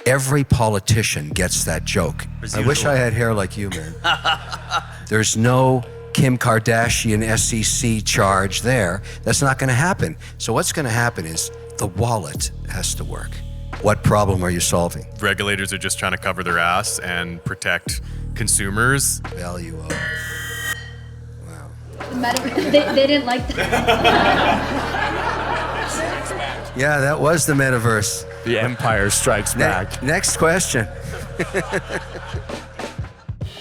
Every politician gets that joke. I wish I had hair like you, man. There's no Kim Kardashian SEC charge there. That's not going to happen. So what's going to happen is the wallet has to work. What problem are you solving? Regulators are just trying to cover their ass and protect consumers. Value of. Wow. They didn't like that. Yeah, that was the metaverse. The Empire Strikes Back. Next question.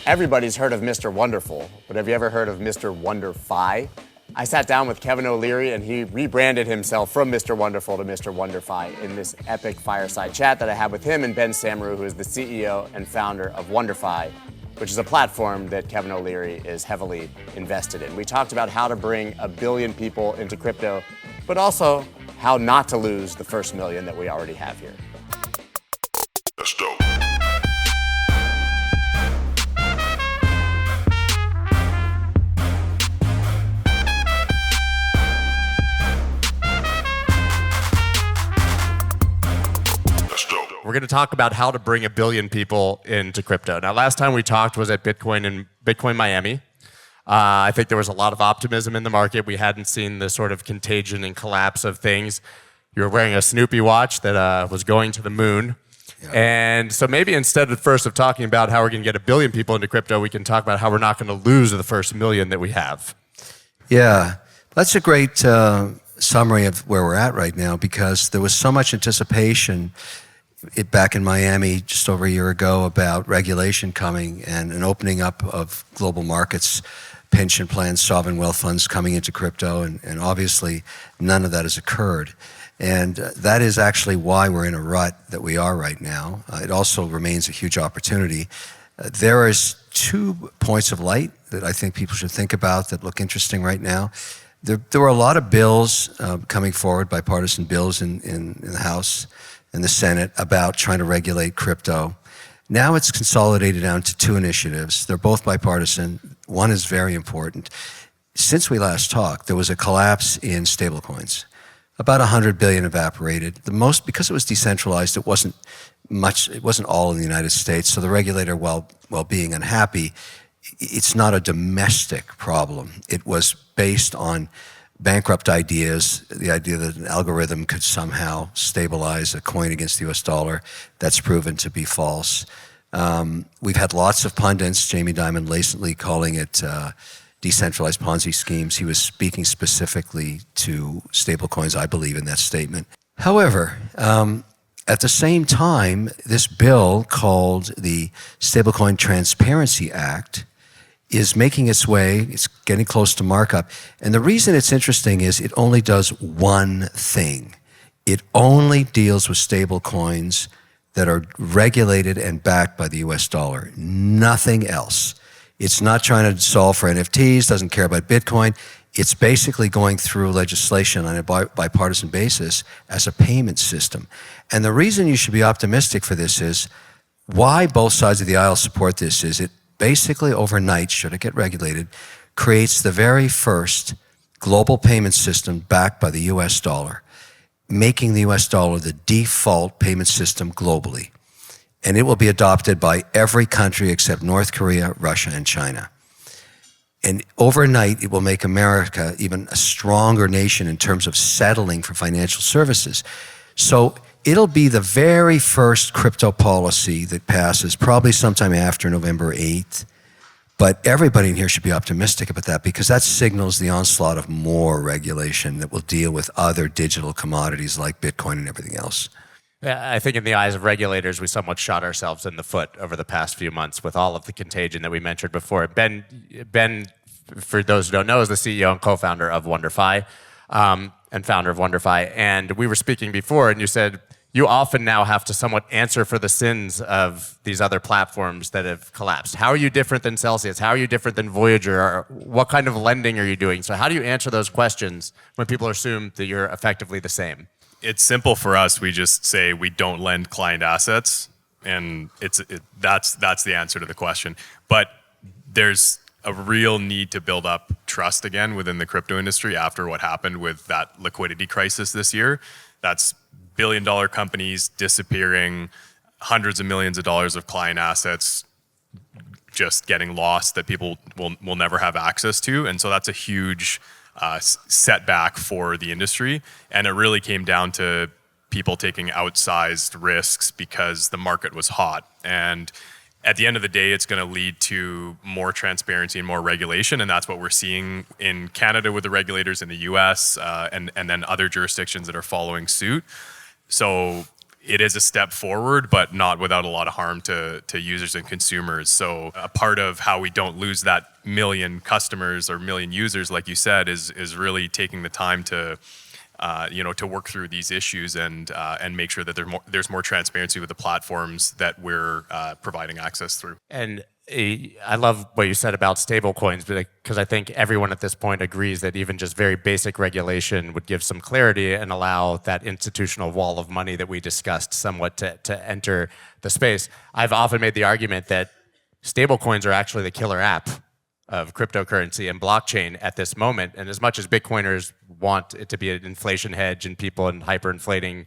Everybody's heard of Mr. Wonderful, but have you ever heard of Mr. WonderFi? I sat down with Kevin O'Leary and he rebranded himself from Mr. Wonderful to Mr. WonderFi in this epic fireside chat that I had with him and Ben Samaroo, who is the CEO and founder of WonderFi, which is a platform that Kevin O'Leary is heavily invested in. We talked about how to bring 1 billion people into crypto, but also how not to lose the first million that we already have here. Let's go. We're going to talk about how to bring 1 billion people into crypto. Now, last time we talked was at Bitcoin Miami. I think there was a lot of optimism in the market. We hadn't seen the sort of contagion and collapse of things. You were wearing a Snoopy watch that was going to the moon. Yeah. And so maybe instead of first of talking about how we're going to get 1 billion people into crypto, we can talk about how we're not going to lose the first million that we have. Yeah, that's a great summary of where we're at right now, because there was so much anticipation back in Miami just over a year ago about regulation coming and an opening up of global markets, pension plans, sovereign wealth funds coming into crypto, and obviously none of that has occurred. And that is actually why we're in a rut that we are right now. It also remains a huge opportunity. There is 2 points of light that I think people should think about that look interesting right now. There were a lot of bills coming forward, bipartisan bills in the House and the Senate about trying to regulate crypto. Now it's consolidated down to 2 initiatives. They're both bipartisan. One is very important. Since we last talked, there was a collapse in stablecoins. About 100 billion evaporated. The most, because it was decentralized, it wasn't much, it wasn't all in the United States. So the regulator, while being unhappy, it's not a domestic problem. It was based on bankrupt ideas, the idea that an algorithm could somehow stabilize a coin against the US dollar. That's proven to be false. We've had lots of pundits, Jamie Dimon recently calling it decentralized Ponzi schemes. He was speaking specifically to stablecoins, I believe, in that statement. However, at the same time, this bill called the Stablecoin Transparency Act is making its way, it's getting close to markup. And the reason it's interesting is it only does one thing. It only deals with stable coins that are regulated and backed by the US dollar, nothing else. It's not trying to solve for NFTs, doesn't care about Bitcoin. It's basically going through legislation on a bipartisan basis as a payment system. And the reason you should be optimistic for this is why both sides of the aisle support this is it basically overnight, should it get regulated, creates the very first global payment system backed by the US dollar, making the US dollar the default payment system globally. And it will be adopted by every country except North Korea, Russia, and China. And overnight, it will make America even a stronger nation in terms of settling for financial services. So it'll be the very first crypto policy that passes probably sometime after November 8th. But everybody in here should be optimistic about that, because that signals the onslaught of more regulation that will deal with other digital commodities like Bitcoin and everything else. Yeah, I think in the eyes of regulators, we somewhat shot ourselves in the foot over the past few months with all of the contagion that we mentioned before. Ben, for those who don't know, is the CEO and co-founder of WonderFi and founder of WonderFi. And we were speaking before, and you said you often now have to somewhat answer for the sins of these other platforms that have collapsed. How are you different than Celsius? How are you different than Voyager? Or what kind of lending are you doing? So how do you answer those questions when people assume that you're effectively the same? It's simple for us. We just say we don't lend client assets, and that's the answer to the question. But there's a real need to build up trust again within the crypto industry after what happened with that liquidity crisis this year. That's billion-dollar companies disappearing, hundreds of millions of dollars of client assets just getting lost that people will never have access to. And so that's a huge setback for the industry. And it really came down to people taking outsized risks because the market was hot. And at the end of the day, it's going to lead to more transparency and more regulation. And that's what we're seeing in Canada with the regulators, in the US, and then other jurisdictions that are following suit. So it is a step forward, but not without a lot of harm to users and consumers. So a part of how we don't lose that million customers or million users, like you said, is really taking the time to to work through these issues and make sure that there's more transparency with the platforms that we're providing access through. And I love what you said about stablecoins, because I think everyone at this point agrees that even just very basic regulation would give some clarity and allow that institutional wall of money that we discussed somewhat to enter the space. I've often made the argument that stablecoins are actually the killer app of cryptocurrency and blockchain at this moment. And as much as Bitcoiners want it to be an inflation hedge and people in hyperinflating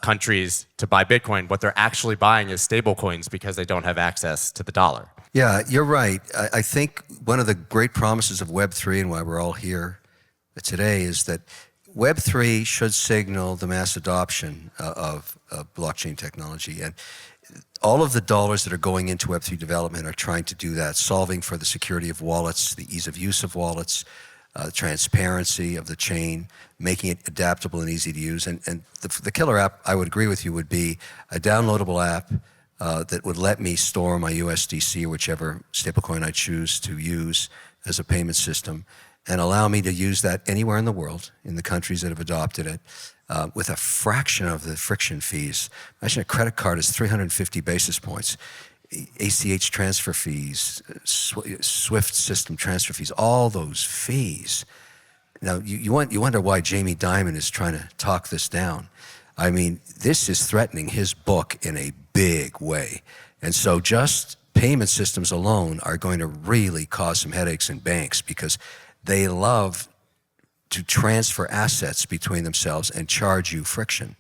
countries to buy Bitcoin, what they're actually buying is stablecoins because they don't have access to the dollar. Yeah, you're right. I think one of the great promises of Web3 and why we're all here today is that Web3 should signal the mass adoption of blockchain technology. And all of the dollars that are going into Web3 development are trying to do that, solving for the security of wallets, the ease of use of wallets, transparency of the chain, making it adaptable and easy to use. And the killer app, I would agree with you, would be a downloadable app that would let me store my USDC or whichever stablecoin I choose to use as a payment system and allow me to use that anywhere in the world, in the countries that have adopted it, with a fraction of the friction fees. Imagine a credit card is 350 basis points. ACH transfer fees, SWIFT system transfer fees, all those fees. Now, you wonder why Jamie Dimon is trying to talk this down. I mean, this is threatening his book in a big way. And so just payment systems alone are going to really cause some headaches in banks because they love to transfer assets between themselves and charge you friction.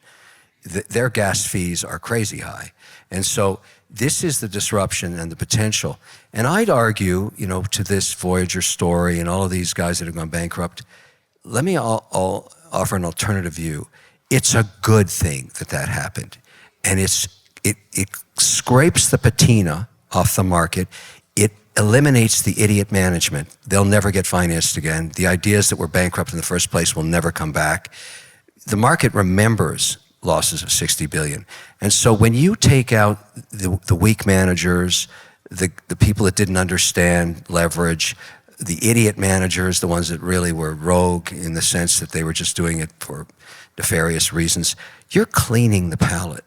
Their gas fees are crazy high. And so this is the disruption and the potential. And I'd argue, to this Voyager story and all of these guys that have gone bankrupt, let me all offer an alternative view. It's a good thing that happened. And it scrapes the patina off the market. It eliminates the idiot management. They'll never get financed again. The ideas that were bankrupt in the first place will never come back. The market remembers losses of 60 billion. And so when you take out the weak managers, the people that didn't understand leverage, the idiot managers, the ones that really were rogue in the sense that they were just doing it for nefarious reasons, you're cleaning the palette.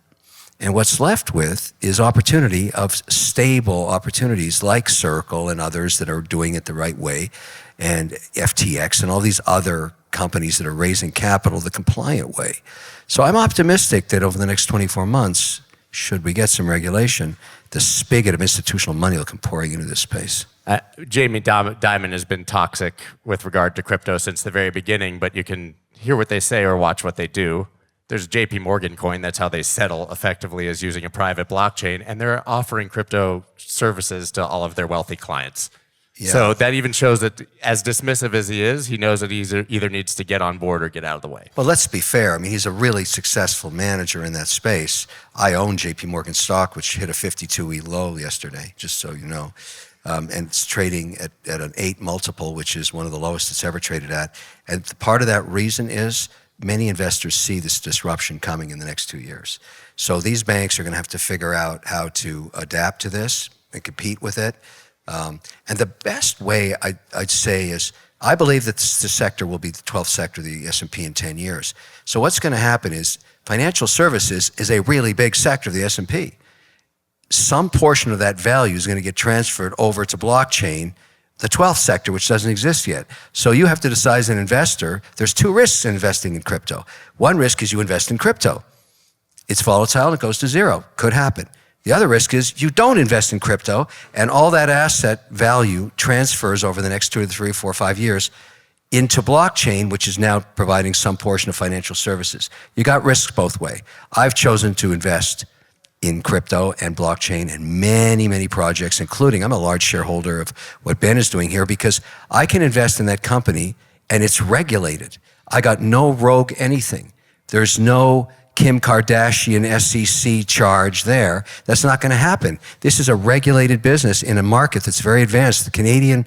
And what's left with is opportunity of stable opportunities like Circle and others that are doing it the right way, and FTX and all these other companies that are raising capital the compliant way. So I'm optimistic that over the next 24 months, should we get some regulation, the spigot of institutional money will come pouring into this space. Jamie Dimon has been toxic with regard to crypto since the very beginning, but you can hear what they say or watch what they do. There's a JP Morgan coin. That's how they settle effectively, is using a private blockchain. And they're offering crypto services to all of their wealthy clients. Yeah. So that even shows that as dismissive as he is, he knows that he either needs to get on board or get out of the way. Well, let's be fair. I mean, he's a really successful manager in that space. I own JP Morgan stock, which hit a 52-week low yesterday, just so you know. And it's trading at an 8 multiple, which is one of the lowest it's ever traded at. And part of that reason is many investors see this disruption coming in the next 2 years. So these banks are going to have to figure out how to adapt to this and compete with it. And the best way I'd say is, I believe that the sector will be the 12th sector of the S&P in 10 years. So what's going to happen is financial services is a really big sector of the S&P. Some portion of that value is going to get transferred over to blockchain, the 12th sector, which doesn't exist yet. So you have to decide as an investor, there's 2 risks in investing in crypto. One risk is you invest in crypto. It's volatile and it goes to zero. Could happen. The other risk is you don't invest in crypto and all that asset value transfers over the next 2 to 3, 4, 5 years into blockchain, which is now providing some portion of financial services. You got risks both ways. I've chosen to invest in crypto and blockchain and many, many projects, including I'm a large shareholder of what Ben is doing here because I can invest in that company and it's regulated. I got no rogue anything. There's no Kim Kardashian SEC charge there. That's not going to happen. This is a regulated business in a market that's very advanced. The Canadian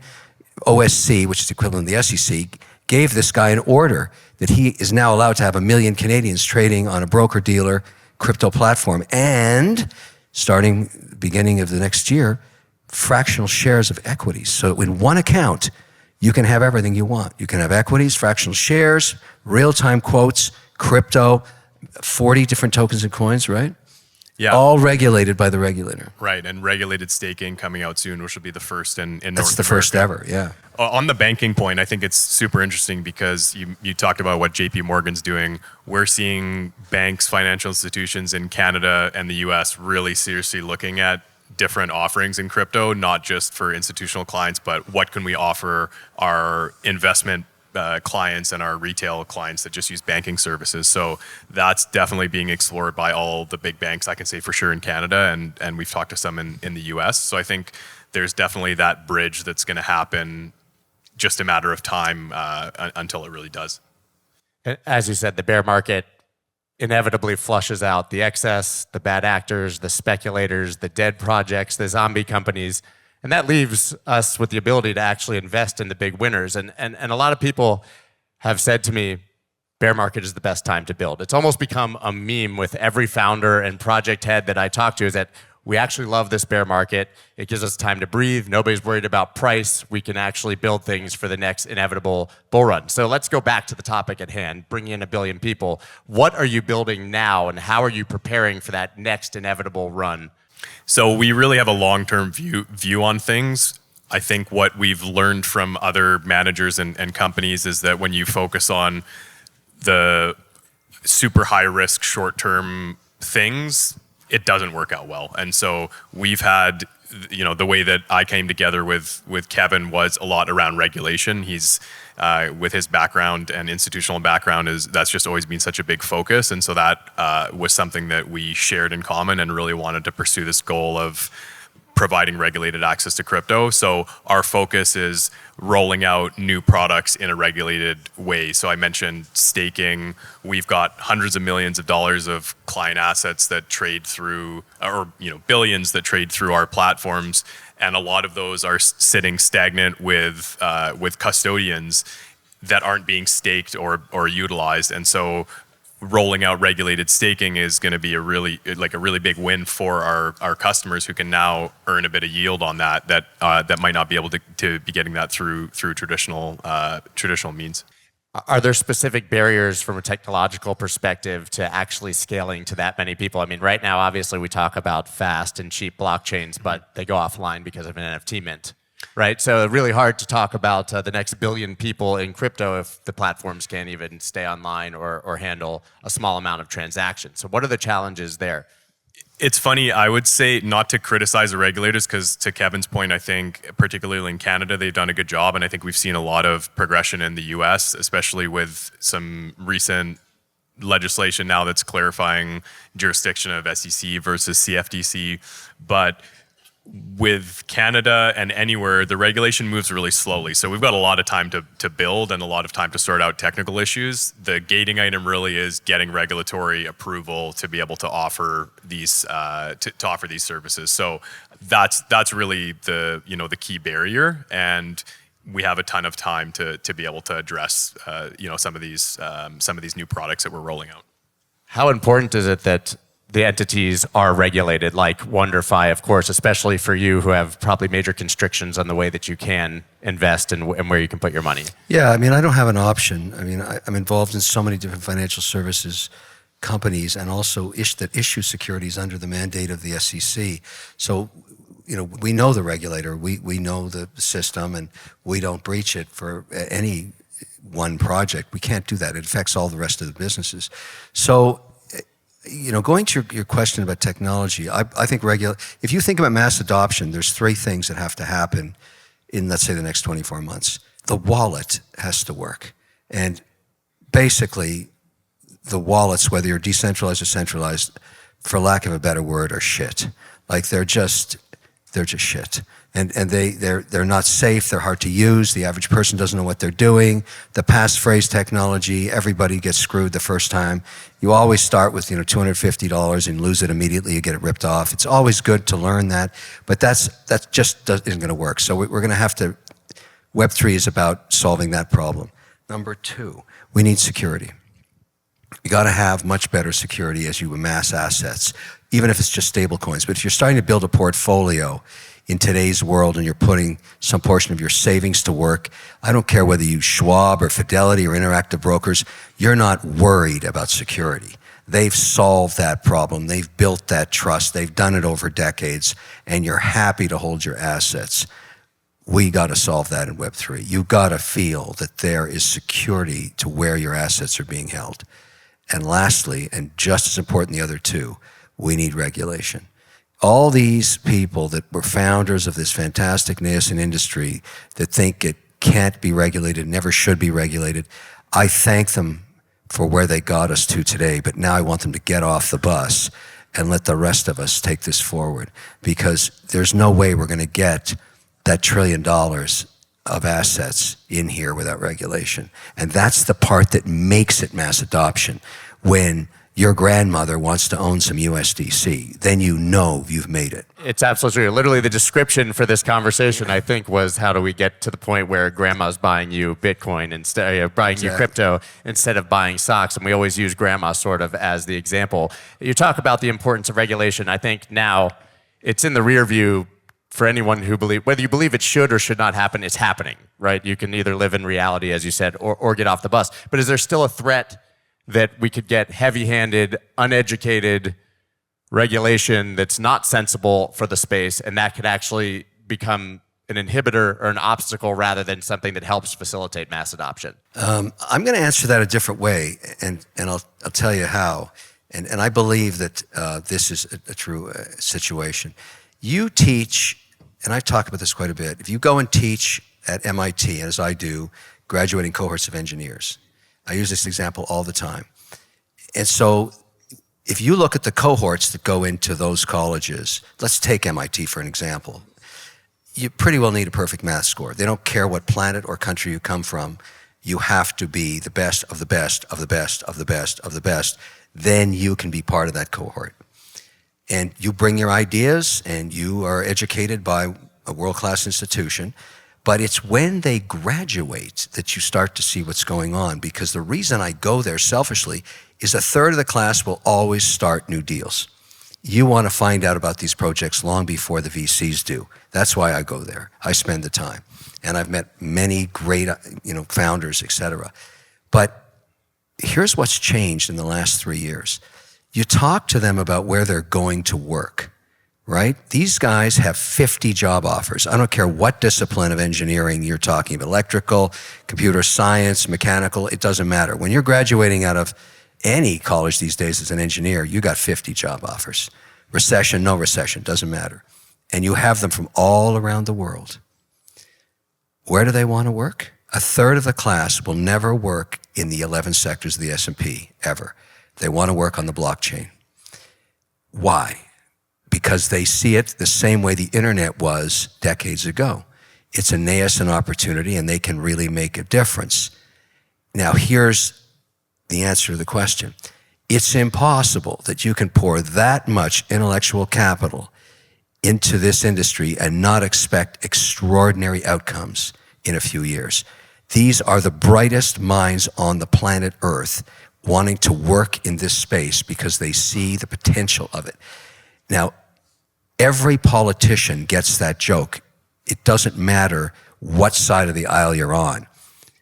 OSC, which is equivalent to the SEC, gave this guy an order that he is now allowed to have 1 million Canadians trading on a broker-dealer crypto platform, and starting the beginning of the next year, fractional shares of equities. So in one account, you can have everything you want. You can have equities, fractional shares, real-time quotes, crypto, 40 different tokens and coins, right? Yeah. All regulated by the regulator. Right, and regulated staking coming out soon, which will be the first in North America. That's the first ever, yeah. On the banking point, I think it's super interesting because you talked about what JP Morgan's doing. We're seeing banks, financial institutions in Canada and the US really seriously looking at different offerings in crypto, not just for institutional clients, but what can we offer our investment clients and our retail clients that just use banking services. So that's definitely being explored by all the big banks, I can say for sure in Canada, and we've talked to some in the US. So I think there's definitely that bridge that's going to happen, just a matter of time until it really does. As you said, the bear market inevitably flushes out the excess, the bad actors, the speculators, the dead projects, the zombie companies. And that leaves us with the ability to actually invest in the big winners. And a lot of people have said to me, bear market is the best time to build. It's almost become a meme with every founder and project head that I talk to, is that we actually love this bear market. It gives us time to breathe. Nobody's worried about price. We can actually build things for the next inevitable bull run. So let's go back to the topic at hand, bring in 1 billion people. What are you building now, and how are you preparing for that next inevitable run? So we really have a long-term view on things. I think what we've learned from other managers and companies is that when you focus on the super high-risk short-term things, it doesn't work out well. And so we've had, the way that I came together with Kevin was a lot around regulation. He's with his background and institutional background, that's just always been such a big focus. And so that was something that we shared in common and really wanted to pursue this goal of providing regulated access to crypto. So our focus is rolling out new products in a regulated way. So I mentioned staking. We've got hundreds of millions of dollars of client assets that trade through, or billions that trade through our platforms, and a lot of those are sitting stagnant with custodians that aren't being staked or utilized. And so rolling out regulated staking is going to be a really big win for our customers, who can now earn a bit of yield on that might not be able to be getting that through traditional means. Are there specific barriers from a technological perspective to actually scaling to that many people? I mean, right now, obviously, we talk about fast and cheap blockchains, but they go offline because of an NFT mint, right? So really hard to talk about the next billion people in crypto if the platforms can't even stay online or handle a small amount of transactions. So what are the challenges there? It's funny, I would say, not to criticize the regulators, because to Kevin's point, I think particularly in Canada, they've done a good job. And I think we've seen a lot of progression in the US, especially with some recent legislation now that's clarifying jurisdiction of SEC versus CFTC. But with Canada and anywhere, the regulation moves really slowly. So we've got a lot of time to build and a lot of time to sort out technical issues. The gating item really is getting regulatory approval to be able to offer these to offer these services. So that's really the key barrier, and we have a ton of time to be able to address some of these new products that we're rolling out. How important is it that the entities are regulated, like WonderFi, of course, especially for you who have probably major constrictions on the way that you can invest and where you can put your money? Yeah, I mean, I don't have an option. I mean, I'm involved in so many different financial services companies, and also that issue securities under the mandate of the SEC. So, we know the regulator, we know the system, and we don't breach it for any one project. We can't do that. It affects all the rest of the businesses. So, going to your question about technology, I think if you think about mass adoption, there's 3 things that have to happen in, let's say, the next 24 months. The wallet has to work. And basically, the wallets, whether you're decentralized or centralized, for lack of a better word, are shit. Like they're just shit. And they're not safe, they're hard to use, the average person doesn't know what they're doing. The passphrase technology, everybody gets screwed the first time. You always start with $250 and lose it immediately, you get it ripped off. It's always good to learn that, but that just isn't gonna work. So we're gonna have to, Web3 is about solving that problem. Number 2, we need security. You gotta have much better security as you amass assets, even if it's just stablecoins. But if you're starting to build a portfolio in today's world and you're putting some portion of your savings to work, I don't care whether you Schwab or Fidelity or Interactive Brokers, you're not worried about security. They've solved that problem. They've built that trust. They've done it over decades, and you're happy to hold your assets. We got to solve that in Web3. You got to feel that there is security to where your assets are being held. And lastly, and just as important the other two, we need regulation. All these people that were founders of this fantastic nascent industry that think it can't be regulated, never should be regulated, I thank them for where they got us to today, but now I want them to get off the bus and let the rest of us take this forward, because there's no way we're going to get that $1 trillion of assets in here without regulation. And that's the part that makes it mass adoption. When your grandmother wants to own some USDC, then you know you've made it. It's absolutely true. Literally the description for this conversation, I think, was how do we get to the point where grandma's buying you Bitcoin instead, buying you crypto instead of buying stocks. And we always use grandma sort of as the example. You talk about the importance of regulation. I think now it's in the rear view for anyone who whether you believe it should or should not happen, it's happening, right? You can either live in reality, as you said, or get off the bus. But is there still a threat that we could get heavy-handed, uneducated regulation that's not sensible for the space, and that could actually become an inhibitor or an obstacle rather than something that helps facilitate mass adoption? I'm going to answer that a different way, and I'll tell you how. And I believe that this is a true situation. You teach, and I've talked about this quite a bit, if you go and teach at MIT, as I do, graduating cohorts of engineers, I use this example all the time. And so if you look at the cohorts that go into those colleges, let's take MIT for an example, you pretty well need a perfect math score. They don't care what planet or country you come from. You have to be the best of the best of the best of the best of the best. Then you can be part of that cohort. And you bring your ideas and you are educated by a world-class institution. But it's when they graduate that you start to see what's going on, because the reason I go there selfishly is a third of the class will always start new deals. You want to find out about these projects long before the VCs do. That's why I go there. I spend the time. And I've met many great founders, et cetera. But here's what's changed in the last 3 years. You talk to them about where they're going to work. Right? These guys have 50 job offers. I don't care what discipline of engineering you're talking about, electrical, computer science, mechanical, it doesn't matter. When you're graduating out of any college these days as an engineer, you got 50 job offers. Recession, no recession, doesn't matter. And you have them from all around the world. Where do they want to work? A third of the class will never work in the 11 sectors of the S&P, ever. They want to work on the blockchain. Why? Because they see it the same way the internet was decades ago. It's a nascent opportunity and they can really make a difference. Now here's the answer to the question. It's impossible that you can pour that much intellectual capital into this industry and not expect extraordinary outcomes in a few years. These are the brightest minds on the planet Earth wanting to work in this space because they see the potential of it. Now, every politician gets that joke. It doesn't matter what side of the aisle you're on.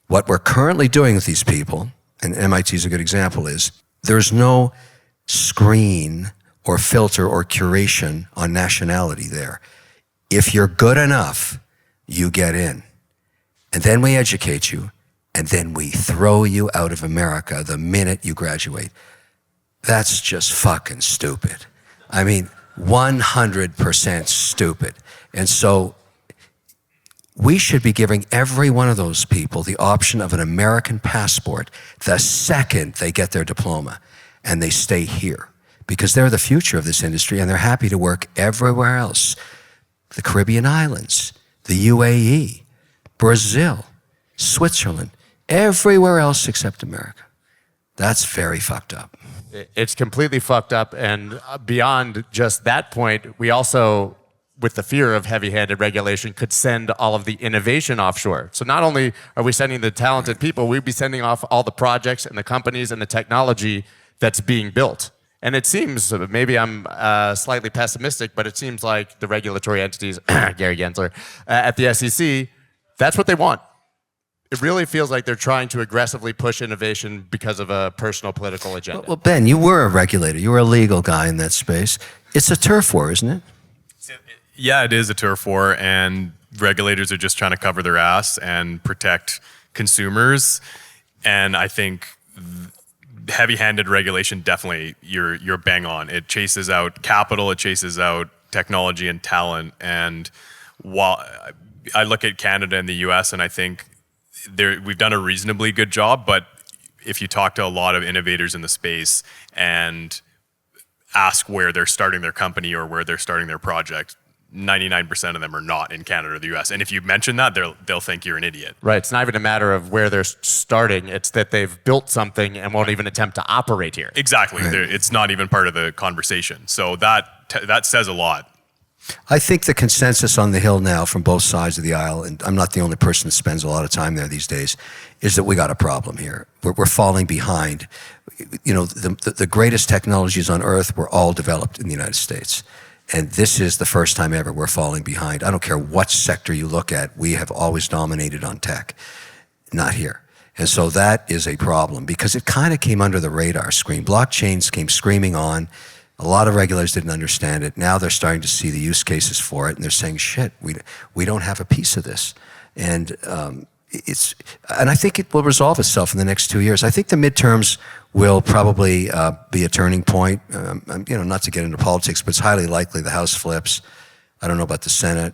What we're currently doing with these people, and MIT is a good example, is there's no screen or filter or curation on nationality there. If you're good enough, you get in. And then we educate you, and then we throw you out of America the minute you graduate. That's just fucking stupid. I mean, 100% stupid. And so we should be giving every one of those people the option of an American passport the second they get their diploma and they stay here. because they're the future of this industry and they're happy to work everywhere else. The Caribbean islands, the UAE, Brazil, Switzerland, everywhere else except America. That's very fucked up. It's completely fucked up. And beyond just that point, we also, with the fear of heavy-handed regulation, could send all of the innovation offshore. So not only are we sending the talented people, we'd be sending off all the projects and the companies and the technology that's being built. And it seems, maybe I'm slightly pessimistic, but it seems like the regulatory entities, Gary Gensler, at the SEC, that's what they want. It really feels like they're trying to aggressively push innovation because of a personal political agenda. Well, Ben, you were a regulator. You were a legal guy in that space. It's a turf war, isn't it? Yeah, it is a turf war, and regulators are just trying to cover their ass and protect consumers. And I think heavy-handed regulation, definitely, you're bang on. It chases out capital, it chases out technology and talent. And while I look at Canada and the US, and I think we've done a reasonably good job, but if you talk to a lot of innovators in the space and ask where they're starting their company or where they're starting their project, 99% of them are not in Canada or the US. And if you mention that, they'll think you're an idiot. Right. It's not even a matter of where they're starting. It's that they've built something and won't even attempt to operate here. Exactly. Right. It's not even part of the conversation. So that says a lot. I think the consensus on the Hill now from both sides of the aisle, and I'm not the only person that spends a lot of time there these days, is that we got a problem here. We're falling behind. You know, the greatest technologies on earth were all developed in the United States. And this is the first time ever we're falling behind. I don't care what sector you look at, we have always dominated on tech. Not here. And so that is a problem because it kind of came under the radar screen. Blockchains came screaming on. A lot of regulators didn't understand it. Now they're starting to see the use cases for it, and they're saying, "Shit, we don't have a piece of this." And I think it will resolve itself in the next 2 years. I think the midterms will probably be a turning point. Not to get into politics, but it's highly likely the House flips. I don't know about the Senate.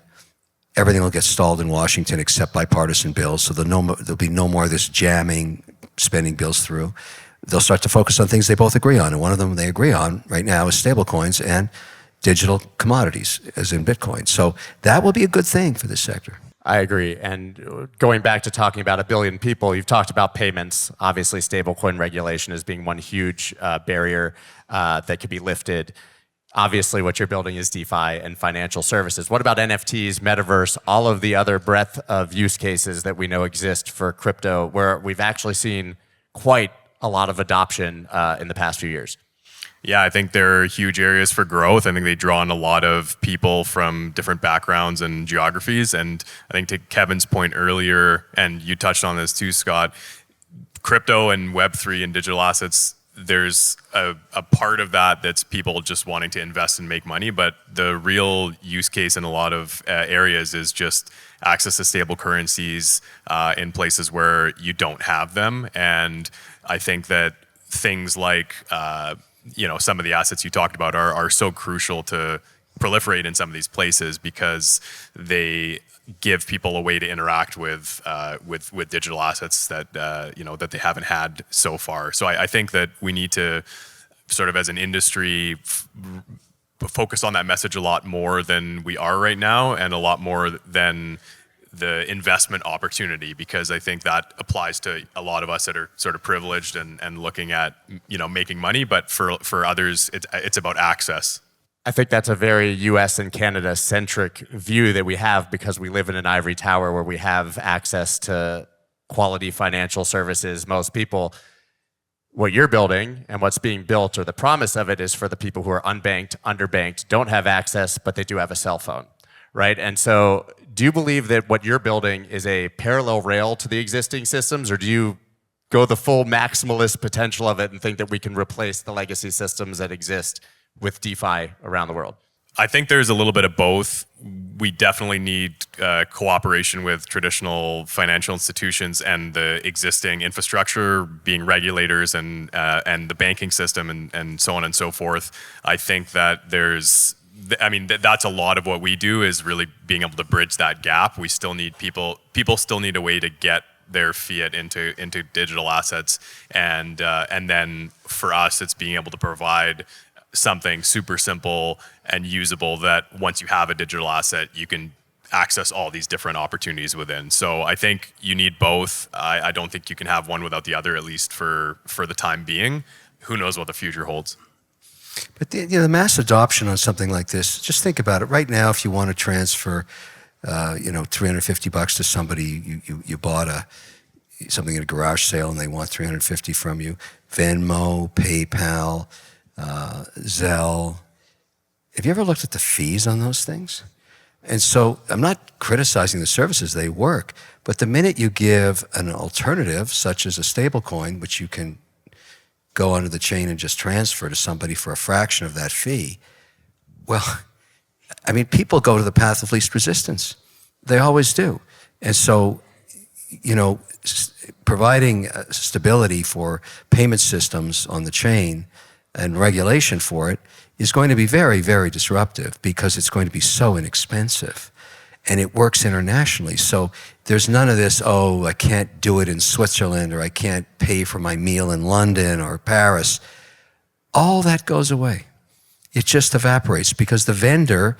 Everything will get stalled in Washington except bipartisan bills. So there'll be no more of this jamming, spending bills through. They'll start to focus on things they both agree on. And one of them they agree on right now is stablecoins and digital commodities, as in Bitcoin. So that will be a good thing for this sector. I agree. And going back to talking about 1 billion people, you've talked about payments. Obviously, stablecoin regulation as being one huge barrier that could be lifted. Obviously, what you're building is DeFi and financial services. What about NFTs, metaverse, all of the other breadth of use cases that we know exist for crypto, where we've actually seen quite a lot of adoption in the past few years? Yeah, I think they're huge areas for growth. I think they draw in a lot of people from different backgrounds and geographies. And I think to Kevin's point earlier, and you touched on this too, Scott, crypto and Web3 and digital assets, there's a part of that that's people just wanting to invest and make money. But the real use case in a lot of areas is just access to stable currencies in places where you don't have them. And I think that things like some of the assets you talked about are so crucial to proliferate in some of these places because they give people a way to interact with digital assets that that they haven't had so far. So I think that we need to sort of as an industry focus on that message a lot more than we are right now, and a lot more than the investment opportunity, because I think that applies to a lot of us that are sort of privileged and looking at making money, but for others it's about access. I think that's a very US and Canada centric view that we have because we live in an ivory tower where we have access to quality financial services. Most people, what you're building and what's being built, or the promise of it, is for the people who are unbanked, underbanked, don't have access, but they do have a cell phone, right? And so do you believe that what you're building is a parallel rail to the existing systems, or do you go the full maximalist potential of it and think that we can replace the legacy systems that exist with DeFi around the world? I think there's a little bit of both. We definitely need cooperation with traditional financial institutions and the existing infrastructure, being regulators and the banking system and so on and so forth. I think that that's a lot of what we do, is really being able to bridge that gap. We still need people still need a way to get their fiat into digital assets, and then for us it's being able to provide something super simple and usable that once you have a digital asset, you can access all these different opportunities within. So I think you need both. I don't think you can have one without the other, at least for the time being. Who knows what the future holds? But the mass adoption on something like this, just think about it. Right now, if you want to transfer, $350 to somebody, you bought something at a garage sale and they want $350 from you. Venmo, PayPal, Zelle. Have you ever looked at the fees on those things? And so I'm not criticizing the services, they work, but the minute you give an alternative, such as a stablecoin, which you can go under the chain and just transfer to somebody for a fraction of that fee, well, I mean, people go to the path of least resistance. They always do. And so, providing stability for payment systems on the chain and regulation for it is going to be very, very disruptive because it's going to be so inexpensive. And it works internationally. So there's none of this, oh, I can't do it in Switzerland, or I can't pay for my meal in London or Paris. All that goes away. It just evaporates because the vendor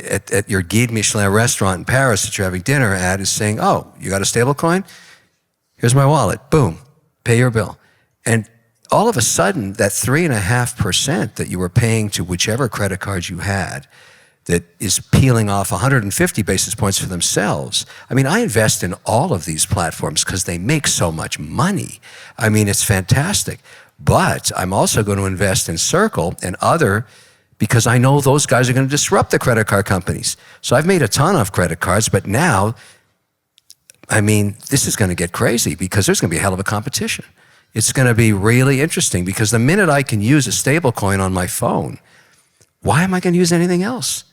at your Guide Michelin restaurant in Paris that you're having dinner at is saying, oh, you got a stable coin? Here's my wallet. Boom. Pay your bill. And all of a sudden, that 3.5% that you were paying to whichever credit card you had that is peeling off 150 basis points for themselves. I mean, I invest in all of these platforms because they make so much money. I mean, it's fantastic. But I'm also going to invest in Circle and other because I know those guys are going to disrupt the credit card companies. So I've made a ton of credit cards, but now, I mean, this is going to get crazy because there's going to be a hell of a competition. It's going to be really interesting because the minute I can use a stable coin on my phone, why am I going to use anything else?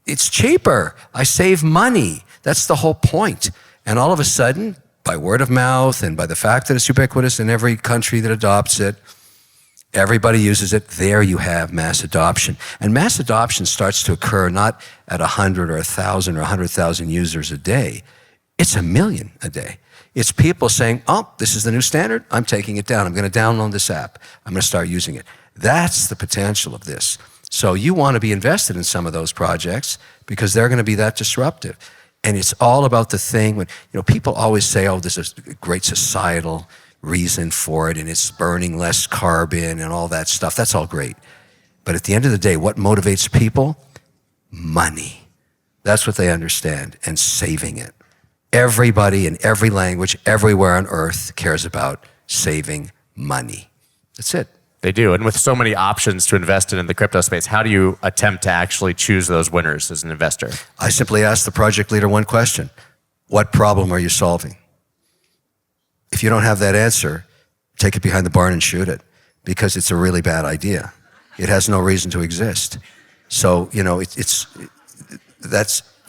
It's cheaper. I save money. That's the whole point. And all of a sudden, by word of mouth and by the fact that it's ubiquitous in every country that adopts it, everybody uses it. There you have mass adoption. And mass adoption starts to occur not at 100 or 1,000 or 100,000 users a day. It's 1 million a day. It's people saying, oh, this is the new standard. I'm taking it down. I'm going to download this app. I'm going to start using it. That's the potential of this. So you want to be invested in some of those projects because they're going to be that disruptive. And it's all about the thing when, people always say, oh, there's a great societal reason for it and it's burning less carbon and all that stuff. That's all great. But at the end of the day, what motivates people? Money. That's what they understand, and saving it. Everybody in every language, everywhere on earth cares about saving money. That's it. They do. And with so many options to invest in the crypto space, how do you attempt to actually choose those winners as an investor? I simply ask the project leader one question. What problem are you solving? If you don't have that answer, take it behind the barn and shoot it because it's a really bad idea. It has no reason to exist. So,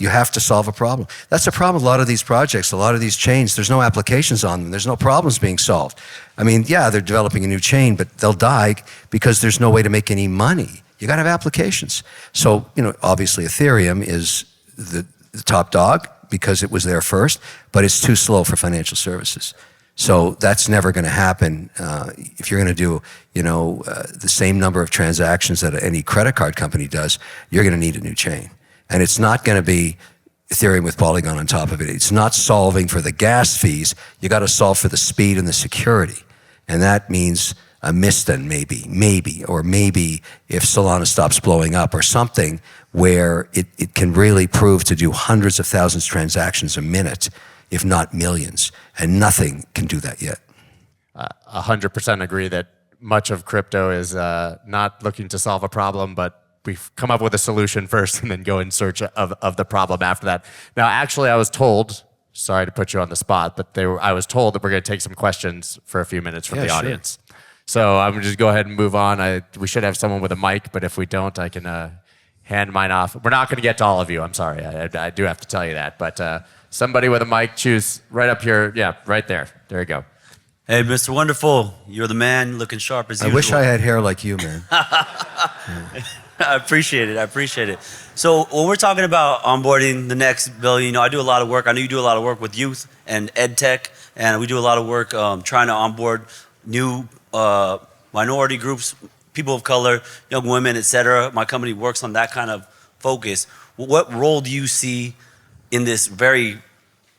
you have to solve a problem. That's a problem with a lot of these projects, a lot of these chains. There's no applications on them. There's no problems being solved. I mean, yeah, they're developing a new chain, but they'll die because there's no way to make any money. You got to have applications. So, obviously Ethereum is the top dog because it was there first, but it's too slow for financial services. So that's never going to happen. If you're going to do, the same number of transactions that any credit card company does, you're going to need a new chain. And it's not going to be Ethereum with Polygon on top of it. It's not solving for the gas fees. You got to solve for the speed and the security. And that means a Miston maybe if Solana stops blowing up or something where it can really prove to do hundreds of thousands of transactions a minute, if not millions. And nothing can do that yet. 100% agree that much of crypto is not looking to solve a problem, but we've come up with a solution first and then go in search of the problem after that. Now, actually, I was told, sorry to put you on the spot, but I was told that we're going to take some questions for a few minutes from the audience. So I'm going to just go ahead and move on. We should have someone with a mic, but if we don't, I can hand mine off. We're not going to get to all of you. I'm sorry. I do have to tell you that. But somebody with a mic, choose right up here. Yeah, right there. There you go. Hey, Mr. Wonderful, you're the man, looking sharp as usual. I wish I had hair like you, man. I appreciate it. So when we're talking about onboarding the next billion, I do a lot of work. I know you do a lot of work with youth and ed tech, and we do a lot of work trying to onboard new minority groups, people of color, young women, et cetera. My company works on that kind of focus. What role do you see in this very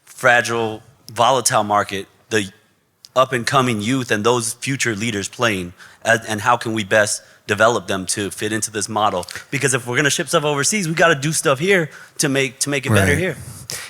fragile, volatile market, the up and coming youth and those future leaders playing, and how can we best develop them to fit into this model? Because if we're going to ship stuff overseas, we got to do stuff here to make it better here.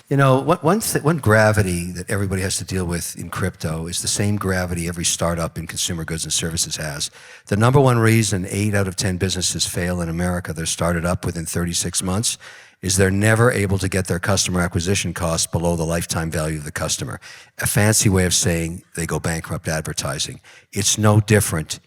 You know, one gravity that everybody has to deal with in crypto is the same gravity every startup in consumer goods and services has. The number one reason 8 out of 10 businesses fail in America, they're started up within 36 months, is they're never able to get their customer acquisition costs below the lifetime value of the customer. A fancy way of saying they go bankrupt advertising. It's no different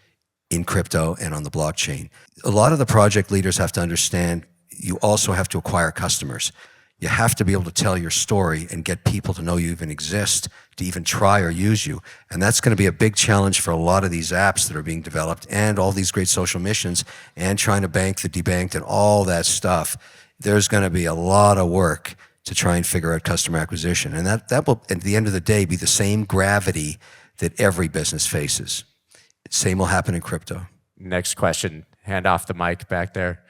in crypto and on the blockchain. A lot of the project leaders have to understand you also have to acquire customers. You have to be able to tell your story and get people to know you even exist, to even try or use you. And that's going to be a big challenge for a lot of these apps that are being developed and all these great social missions and trying to bank the debanked and all that stuff. There's going to be a lot of work to try and figure out customer acquisition. And that will, at the end of the day, be the same gravity that every business faces. Same will happen in crypto. Next question. Hand off the mic back there.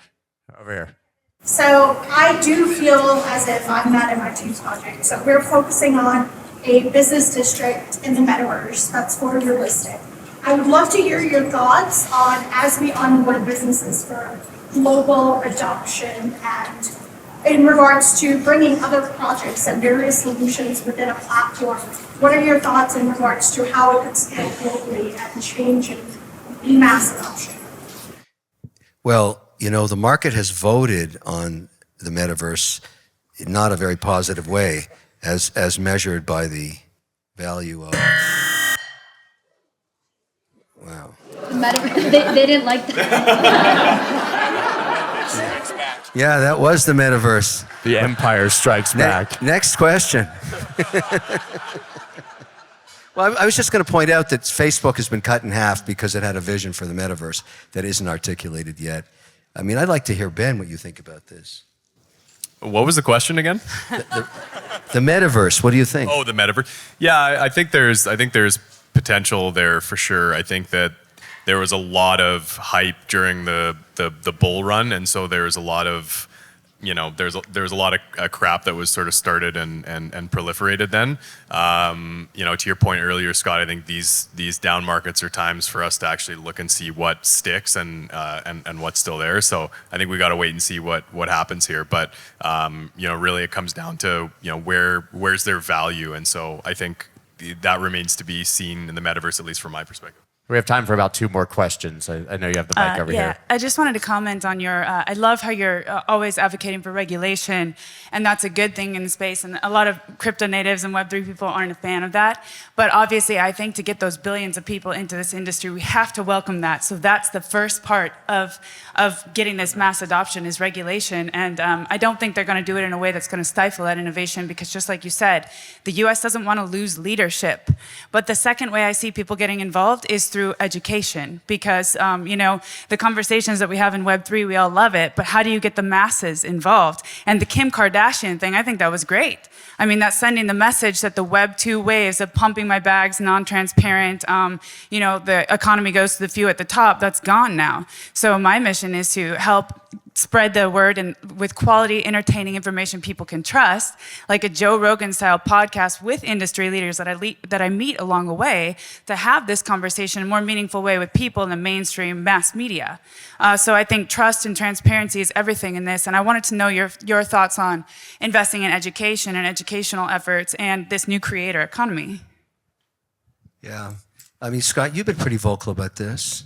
Over here. So I do feel as if I'm not MIT's project. So we're focusing on a business district in the metaverse. That's where you're listed. I would love to hear your thoughts on as we onboard businesses for global adoption and in regards to bringing other projects and various solutions within a platform. What are your thoughts in regards to how it could scale globally and change and mass adoption? Well, you know, the market has voted on the metaverse in not a very positive way as measured by the value of... Wow. They didn't like that. Yeah, that was the metaverse. The Empire Strikes Back. Next question. Well, I was just going to point out that Facebook has been cut in half because it had a vision for the metaverse that isn't articulated yet. I mean, I'd like to hear, Ben, what you think about this. What was the question again? The metaverse, what do you think? Oh, the metaverse. Yeah, I think there's potential there for sure. I think that there was a lot of hype during the bull run, and so there's a lot of, you know, there's a lot of crap that was sort of started and proliferated then. You know, to your point earlier, Scott, I think these down markets are times for us to actually look and see what sticks and what's still there. So I think we got to wait and see what happens here. But you know, really, it comes down to, you know, where's their value, and so I think that remains to be seen in the metaverse, at least from my perspective. We have time for about 2 more questions. I know you have the mic over here. I just wanted to comment on your, I love how you're always advocating for regulation, and that's a good thing in the space, and a lot of crypto natives and Web3 people aren't a fan of that. But obviously, I think to get those billions of people into this industry, we have to welcome that. So that's the first part of getting this mass adoption is regulation, and I don't think they're going to do it in a way that's going to stifle that innovation, because just like you said, the US doesn't want to lose leadership. But the second way I see people getting involved is through education, because you know, the conversations that we have in Web3, we all love it, but how do you get the masses involved? And the Kim Kardashian thing, I think that was great. I mean, that's sending the message that the Web2 waves of pumping my bags, non-transparent, you know, the economy goes to the few at the top, that's gone now. So my mission is to help spread the word and with quality, entertaining information people can trust, like a Joe Rogan style podcast with industry leaders that I meet along the way to have this conversation in a more meaningful way with people in the mainstream mass media. So I think trust and transparency is everything in this, and I wanted to know your thoughts on investing in education and educational efforts and this new creator economy. Yeah. I mean, Scott, you've been pretty vocal about this.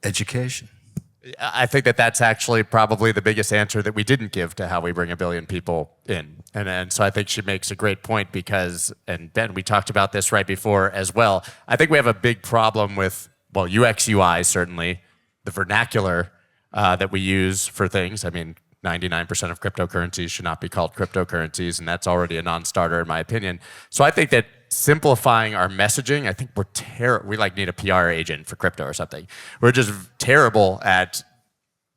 Education. I think that's actually probably the biggest answer that we didn't give to how we bring 1 billion people in. And so I think she makes a great point because, and Ben, we talked about this right before as well, I think we have a big problem with, well, UX, UI certainly, the vernacular that we use for things. I mean, 99% of cryptocurrencies should not be called cryptocurrencies, and that's already a non-starter in my opinion. So I think that simplifying our messaging, I think we like need a PR agent for crypto or something. We're just terrible at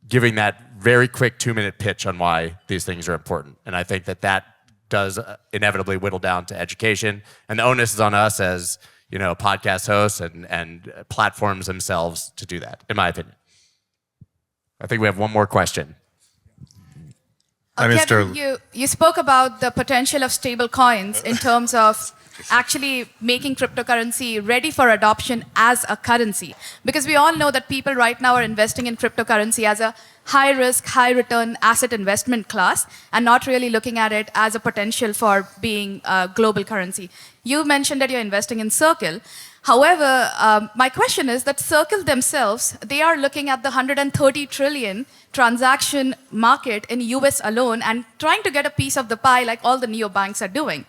giving that very quick 2-minute pitch on why these things are important. And I think that does inevitably whittle down to education. And the onus is on us as, podcast hosts and platforms themselves to do that, in my opinion. I think we have one more question. Kevin, you spoke about the potential of stable coins in terms of actually making cryptocurrency ready for adoption as a currency. Because we all know that people right now are investing in cryptocurrency as a high risk, high return asset investment class and not really looking at it as a potential for being a global currency. You mentioned that you're investing in Circle. However, my question is that Circle themselves, they are looking at the 130 trillion transaction market in US alone and trying to get a piece of the pie like all the neobanks are doing.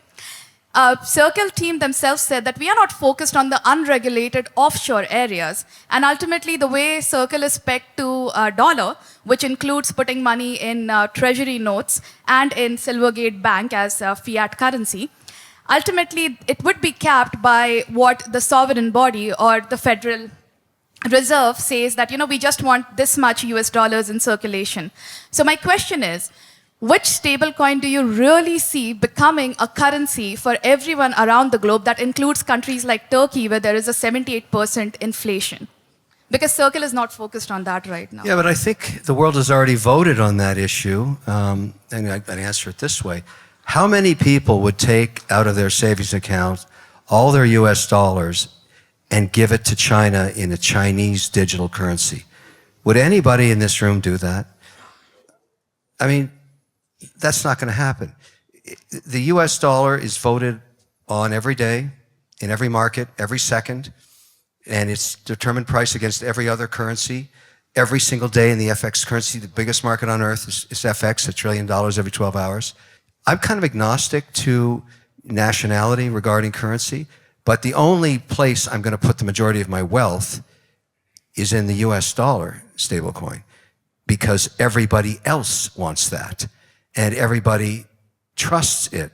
Circle team themselves said that we are not focused on the unregulated offshore areas. And ultimately, the way Circle is pegged to dollar, which includes putting money in treasury notes and in Silvergate Bank as fiat currency, ultimately, it would be capped by what the sovereign body or the Federal Reserve says that, we just want this much US dollars in circulation. So my question is, which stablecoin do you really see becoming a currency for everyone around the globe that includes countries like Turkey, where there is a 78% inflation? Because Circle is not focused on that right now. Yeah, but I think the world has already voted on that issue. And I'd answer it this way. How many people would take out of their savings account all their US dollars and give it to China in a Chinese digital currency? Would anybody in this room do that? I mean, that's not going to happen. The US dollar is voted on every day, in every market, every second, and it's determined price against every other currency. Every single day in the FX currency, the biggest market on earth is FX, $1 trillion every 12 hours. I'm kind of agnostic to nationality regarding currency, but the only place I'm going to put the majority of my wealth is in the US dollar stablecoin, because everybody else wants that. And everybody trusts it.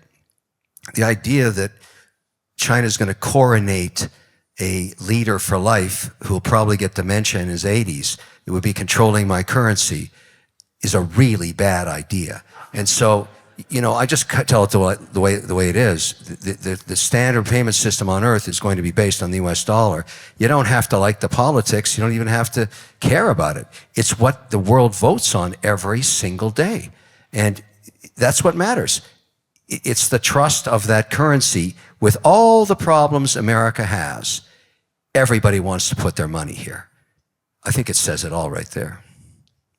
The idea that China is going to coronate a leader for life who will probably get dementia in his 80s, who would be controlling my currency, is a really bad idea. And so, I just tell it the way it is. The standard payment system on earth is going to be based on the US dollar. You don't have to like the politics. You don't even have to care about it. It's what the world votes on every single day. And that's what matters. It's the trust of that currency. With all the problems America has, everybody wants to put their money here. I think it says it all right there.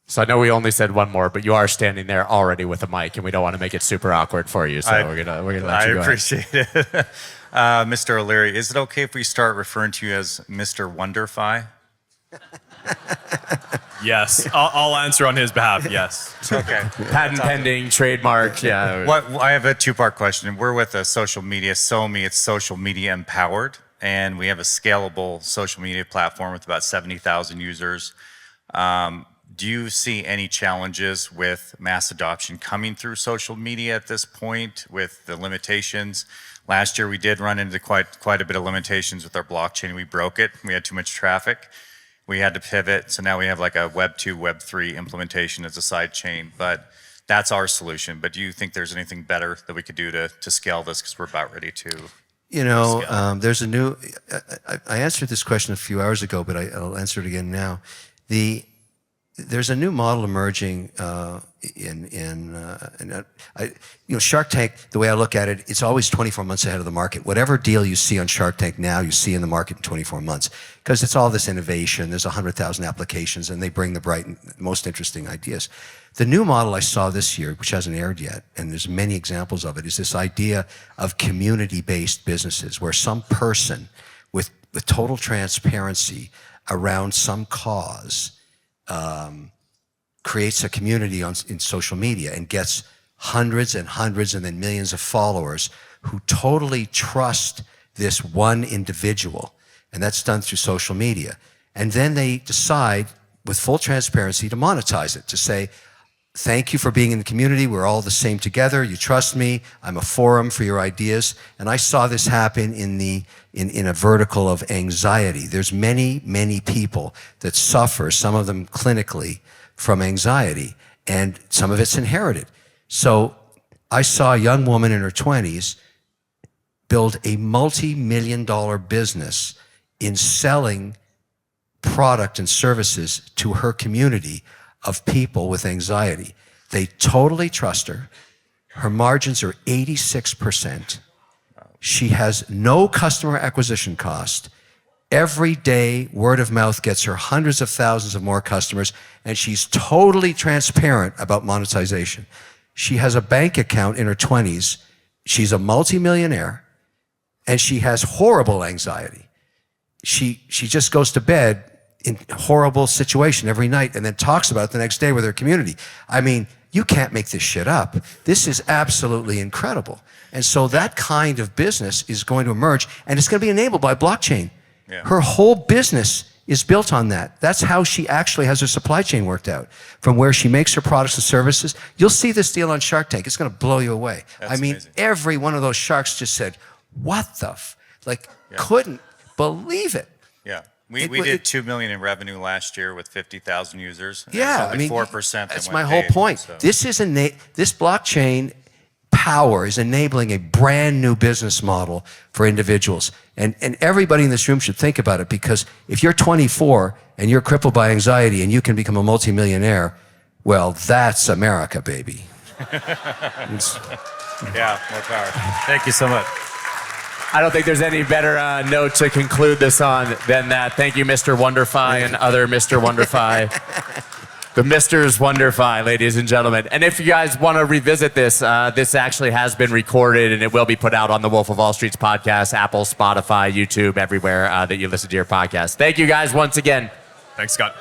So I know we only said one more, but you are standing there already with a mic, and we don't want to make it super awkward for you. So we're gonna let you go ahead. I appreciate it. Mr. O'Leary, is it okay if we start referring to you as Mr. WonderFi? Yes, I'll answer on his behalf. Yes. Okay. Patent pending, trademark. Yeah. I have a two-part question. We're with a social media, SoMe. It's social media empowered, and we have a scalable social media platform with about 70,000 users. Do you see any challenges with mass adoption coming through social media at this point with the limitations? Last year, we did run into quite a bit of limitations with our blockchain. We broke it. We had too much traffic. We had to pivot. So now we have like a Web 2, Web 3 implementation as a side chain. But that's our solution. But do you think there's anything better that we could do to scale this? Because we're about ready to. There's a new. I answered this question a few hours ago, but I'll answer it again now. There's a new model emerging Shark Tank. The way I look at it, it's always 24 months ahead of the market. Whatever deal you see on Shark Tank now, you see in the market in 24 months, because it's all this innovation. There's 100,000 applications, and they bring the bright and most interesting ideas. The new model I saw this year, which hasn't aired yet, and there's many examples of it, is this idea of community-based businesses, where some person with total transparency around some cause creates a community in social media and gets hundreds and hundreds and then millions of followers who totally trust this one individual. And that's done through social media. And then they decide with full transparency to monetize it, to say, thank you for being in the community. We're all the same together. You trust me. I'm a forum for your ideas. And I saw this happen in a vertical of anxiety. There's many, many people that suffer, some of them clinically, from anxiety, and some of it's inherited. So I saw a young woman in her 20s build a multi-million-dollar business in selling product and services to her community of people with anxiety. They totally trust her. Her margins are 86%. She has no customer acquisition cost. Every day, word of mouth gets her hundreds of thousands of more customers, and she's totally transparent about monetization. She has a bank account in her 20s. She's a multimillionaire, and she has horrible anxiety. She just goes to bed in a horrible situation every night and then talks about it the next day with her community. I mean, you can't make this shit up. This is absolutely incredible. And so that kind of business is going to emerge, and it's going to be enabled by blockchain. Yeah. Her whole business is built on that. That's how she actually has her supply chain worked out, from where she makes her products and services. You'll see this deal on Shark Tank. It's going to blow you away. That's I mean, amazing. every one of those sharks just said, what the couldn't believe it. Yeah. We did $2 million in revenue last year with 50,000 users. And Yeah, it was only 4% that that's went my whole paid, point. so. This blockchain power is enabling a brand new business model for individuals. And everybody in this room should think about it, because if you're 24 and you're crippled by anxiety and you can become a multimillionaire, well, that's America, baby. Yeah, more power. Thank you so much. I don't think there's any better note to conclude this on than that. Thank you, Mr. WonderFi and other Mr. WonderFi. The Mr.'s WonderFi, ladies and gentlemen. And if you guys want to revisit this, this actually has been recorded and it will be put out on the Wolf of Wall Street's podcast, Apple, Spotify, YouTube, everywhere that you listen to your podcast. Thank you guys once again. Thanks, Scott.